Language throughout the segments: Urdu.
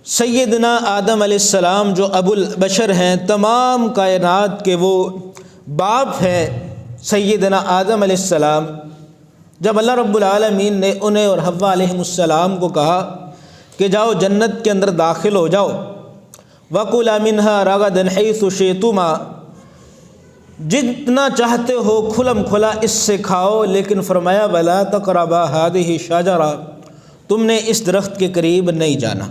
سیدنا آدم علیہ السلام جو ابو البشر ہیں، تمام کائنات کے وہ باپ ہیں، سیدنا آدم علیہ السلام، جب اللہ رب العالمین نے انہیں اور حوا علیہ السلام کو کہا کہ جاؤ جنت کے اندر داخل ہو جاؤ، وَكُلَا مِنْهَا رَغَدًا حَيْثُ شِئْتُمَا، جتنا چاہتے ہو کھلم کھلا اس سے کھاؤ، لیکن فرمایا وَلَا تَقْرَبَا هَٰذِهِ الشَّجَرَةَ، تم نے اس درخت کے قریب نہیں جانا۔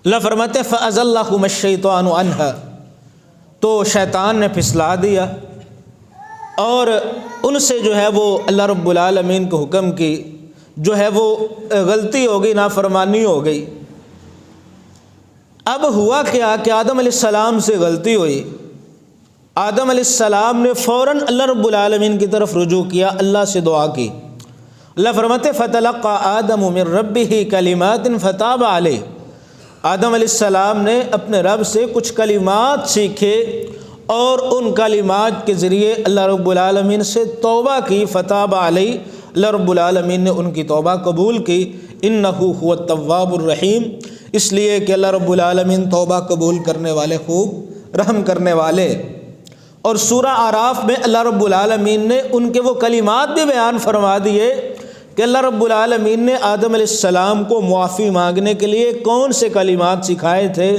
اللہ فرماتے فَأَزَلَّهُمَا الشَّيْطَانُ عَنْهَا، تو شیطان نے پھسلا دیا اور ان سے جو ہے وہ اللہ رب العالمین کو حکم کی جو ہے وہ غلطی ہو گئی، نافرمانی ہو گئی۔ اب ہوا کیا کہ آدم علیہ السلام سے غلطی ہوئی، آدم علیہ السلام نے فوراً اللہ رب العالمین کی طرف رجوع کیا، اللہ سے دعا کی۔ اللہ فرماتے فَتَلَقَّىٰ آدَمُ مِن رَبِّهِ كَلِمَاتٍ فَتَابَ عَلَيْهِ، آدم علیہ السلام نے اپنے رب سے کچھ کلمات سیکھے اور ان کلمات کے ذریعے اللہ رب العالمین سے توبہ کی۔ فتاب علیہ، اللہ رب العالمین نے ان کی توبہ قبول کی۔ انہ هو التواب الرحیم، اس لیے کہ اللہ رب العالمین توبہ قبول کرنے والے، خوب رحم کرنے والے۔ اور سورہ اعراف میں اللہ رب العالمین نے ان کے وہ کلمات بھی بیان فرما دیے کہ اللہ رب العالمین نے آدم علیہ السلام کو معافی مانگنے کے لیے کون سے کلمات سکھائے تھے۔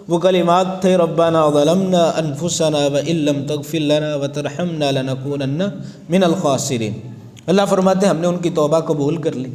وہ کلمات تھے ربنا ظلمنا انفسنا وان لم تغفر لنا وترحمنا لنکونن من الخاسرین۔ اللہ فرماتے ہیں ہم نے ان کی توبہ قبول کر لی۔